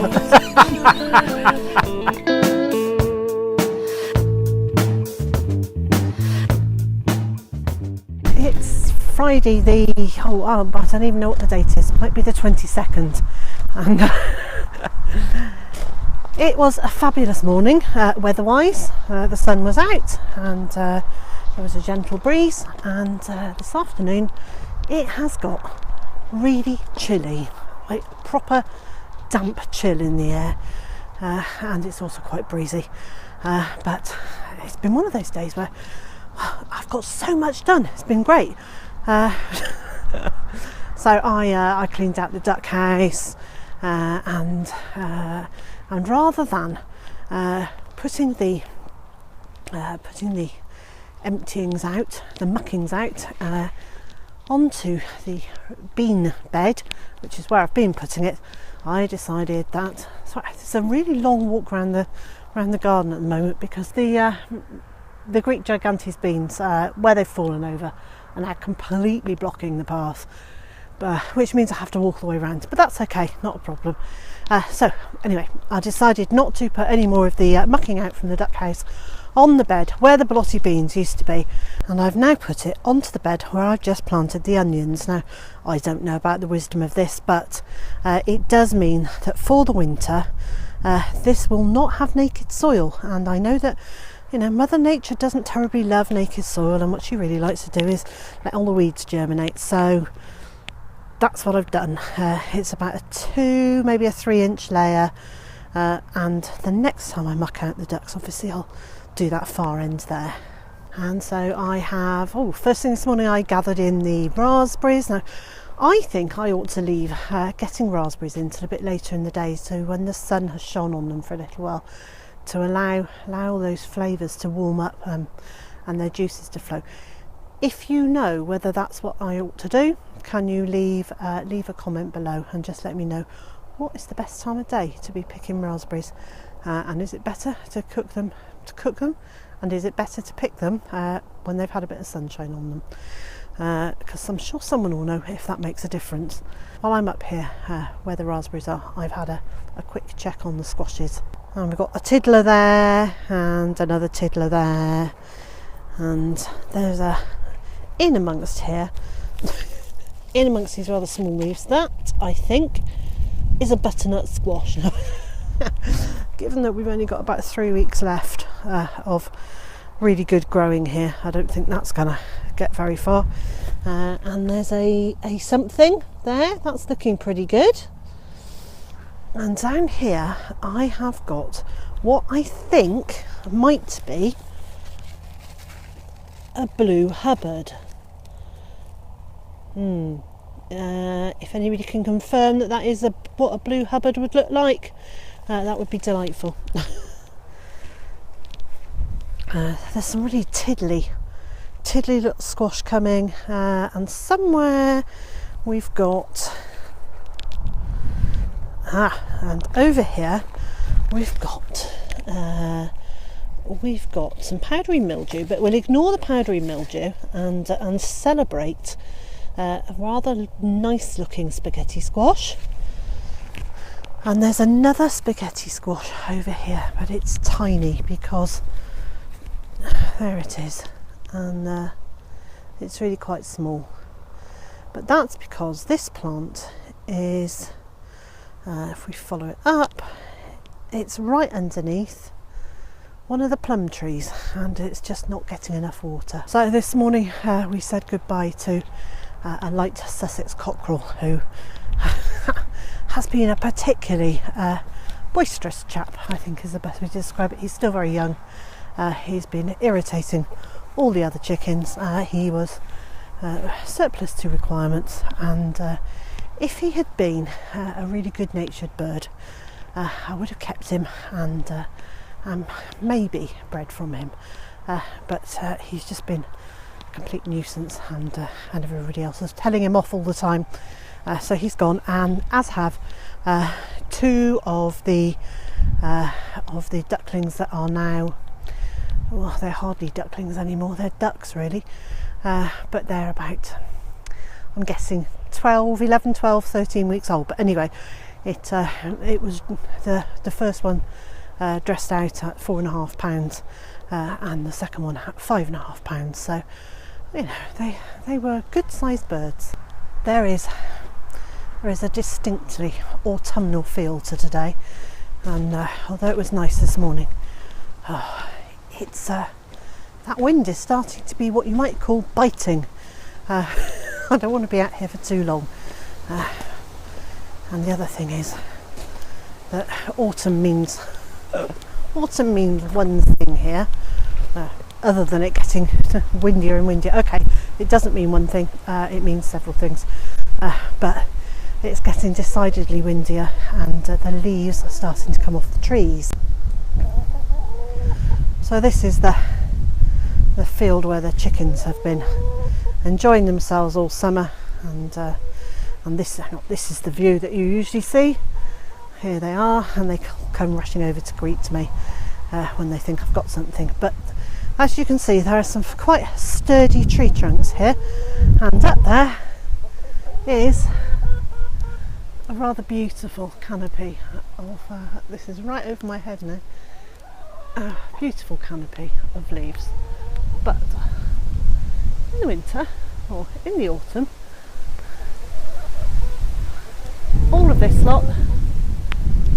It's Friday I don't even know what the date is. It might be the 22nd. And it was a fabulous morning weather-wise. The sun was out and there was a gentle breeze, and this afternoon it has got really chilly, like proper damp chill in the air, and it's also quite breezy, but it's been one of those days where I've got so much done. It's been great. So I cleaned out the duck house, and rather than putting the emptyings out, the muckings out, onto the bean bed, which is where I've been putting it, I decided that it's a really long walk around the garden at the moment, because the Greek gigantes beans, where they've fallen over, and are completely blocking the path, which means I have to walk all the way around, but that's okay, not a problem. So anyway, I decided not to put any more of the mucking out from the duck house on the bed where the blotty beans used to be, and I've now put it onto the bed where I've just planted the onions. Now, I don't know about the wisdom of this, but it does mean that for the winter this will not have naked soil, and I know that Mother Nature doesn't terribly love naked soil, and what she really likes to do is let all the weeds germinate. So that's what I've done. It's about a 2, maybe a 3-inch layer, and the next time I muck out the ducks, obviously I'll do that far end there. And so I have, first thing this morning I gathered in the raspberries. Now I think I ought to leave getting raspberries in till a bit later in the day, so when the sun has shone on them for a little while, to allow all those flavours to warm up and their juices to flow. If you know whether that's what I ought to do, can you leave a comment below and just let me know what is the best time of day to be picking raspberries, and is it better to cook them, and is it better to pick them when they've had a bit of sunshine on them, because I'm sure someone will know if that makes a difference. While I'm up here where the raspberries are, I've had a quick check on the squashes, and we've got a tiddler there and another tiddler there, and there's in amongst these rather small leaves, that I think is a butternut squash. Given that we've only got about 3 weeks left of really good growing here, I don't think that's gonna get very far. And there's a something there that's looking pretty good. And down here I have got what I think might be a blue Hubbard. If anybody can confirm that is what a blue Hubbard would look like, that would be delightful. There's some really tiddly little squash coming, and somewhere we've got and over here we've got some powdery mildew, but we'll ignore the powdery mildew and celebrate a rather nice looking spaghetti squash. And there's another spaghetti squash over here, but it's tiny because there it is, and it's really quite small. But that's because this plant is, if we follow it up, it's right underneath one of the plum trees, and it's just not getting enough water. So this morning we said goodbye to a light Sussex cockerel who has been a particularly boisterous chap, I think is the best way to describe it. He's still very young. He's been irritating all the other chickens. He was surplus to requirements, and if he had been a really good-natured bird, I would have kept him and maybe bred from him, but he's just been a complete nuisance, and everybody else is telling him off all the time. So he's gone, and as have 2 of the ducklings that are now, well, they're hardly ducklings anymore, they're ducks really, but they're about, I'm guessing 11, 12, 13 weeks old. But anyway, It was the first one dressed out at £4.5, and the second one at £5.5. So you know, they were good sized birds. There is a distinctly autumnal feel to today, and although it was nice this morning, it's that wind is starting to be what you might call biting. I don't want to be out here for too long. And the other thing is that autumn means one thing here, other than it getting windier and windier. Okay, it doesn't mean one thing, it means several things, but it's getting decidedly windier, and the leaves are starting to come off the trees. So this is the field where the chickens have been enjoying themselves all summer, and this is the view that you usually see. Here they are, and they come rushing over to greet me when they think I've got something. But as you can see, there are some quite sturdy tree trunks here, and up there is a rather beautiful canopy of this is right over my head now, a beautiful canopy of leaves. But in the winter, or in the autumn, all of this lot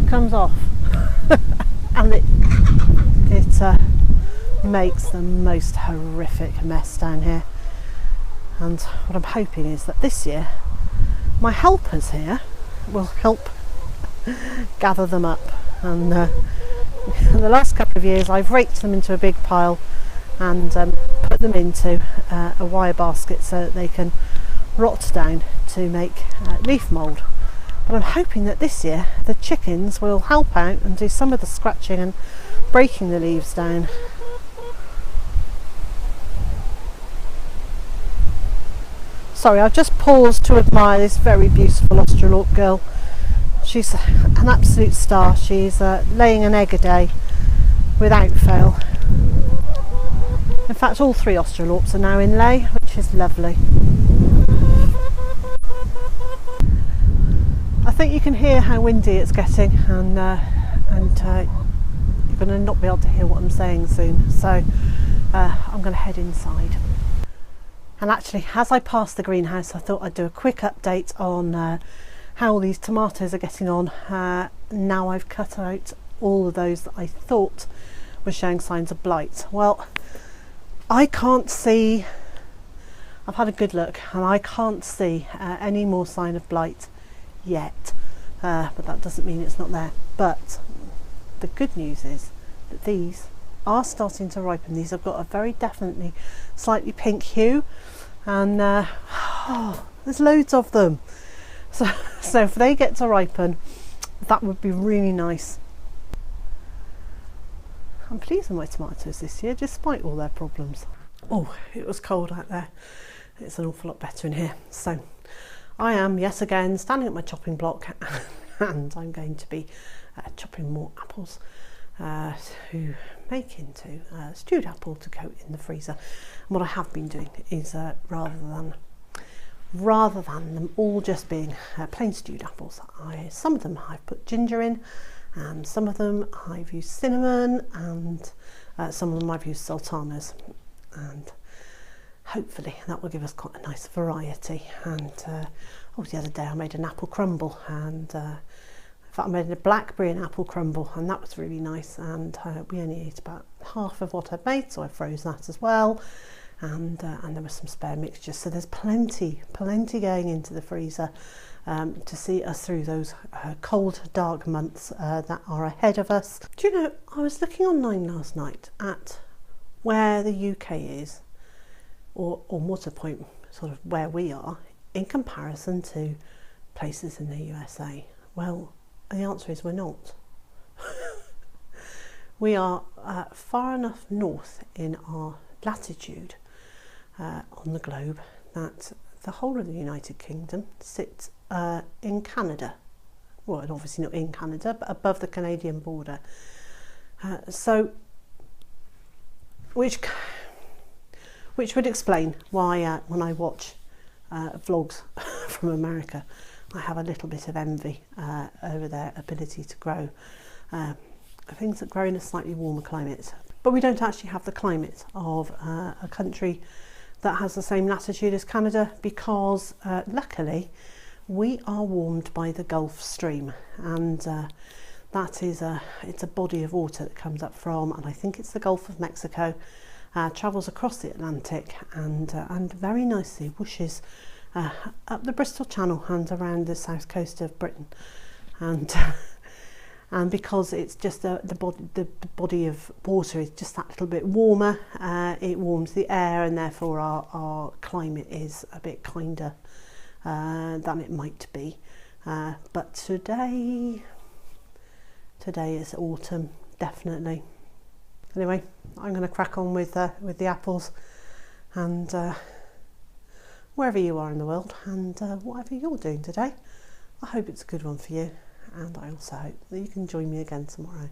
comes off and it makes the most horrific mess down here. And what I'm hoping is that this year my helpers here will help gather them up, and in the last couple of years I've raked them into a big pile and put them into a wire basket so that they can rot down to make leaf mould. But I'm hoping that this year the chickens will help out and do some of the scratching and breaking the leaves down. Sorry, I've just paused to admire this very beautiful Australorp girl. She's an absolute star. She's laying an egg a day without fail. In fact, all 3 Australorps are now in lay, which is lovely. I think you can hear how windy it's getting, and you're going to not be able to hear what I'm saying soon. So I'm going to head inside. And actually, as I passed the greenhouse, I thought I'd do a quick update on how all these tomatoes are getting on. Now I've cut out all of those that I thought were showing signs of blight. Well, I can't see, I've had a good look, and I can't see any more sign of blight yet, but that doesn't mean it's not there. But the good news is that these are starting to ripen. These have got a very definitely slightly pink hue, and there's loads of them. So if they get to ripen, that would be really nice. I'm pleased with my tomatoes this year, despite all their problems. Oh, it was cold out there. It's an awful lot better in here. So I am yet again standing at my chopping block, and I'm going to be chopping more apples to make into stewed apple to go in the freezer. And what I have been doing is rather than them all just being plain stewed apples, some of them I've put ginger in, and some of them I've used cinnamon, and some of them I've used sultanas, and hopefully that will give us quite a nice variety. And the other day I made an apple crumble, and in fact I made a blackberry and apple crumble, and that was really nice. And we only ate about half of what I'd made, so I froze that as well. And there was some spare mixture, so there's plenty going into the freezer to see us through those cold, dark months that are ahead of us. Do you know, I was looking online last night at where the UK is, or more to the point, sort of where we are in comparison to places in the USA. Well, the answer is we're not. We are far enough north in our latitude on the globe that the whole of the United Kingdom sits in Canada. Well, and obviously not in Canada, but above the Canadian border. So, which would explain why when I watch vlogs from America, I have a little bit of envy over their ability to grow things that grow in a slightly warmer climate. But we don't actually have the climate of a country that has the same latitude as Canada, because luckily we are warmed by the Gulf Stream, and that is it's a body of water that comes up from, and I think it's the Gulf of Mexico, travels across the Atlantic and very nicely whooshes up the Bristol Channel and around the south coast of Britain, and because it's just the body of water is just that little bit warmer, it warms the air, and therefore our climate is a bit kinder than it might be. But today is autumn, definitely. Anyway, I'm going to crack on with the apples, and wherever you are in the world, and whatever you're doing today, I hope it's a good one for you, and I also hope that you can join me again tomorrow.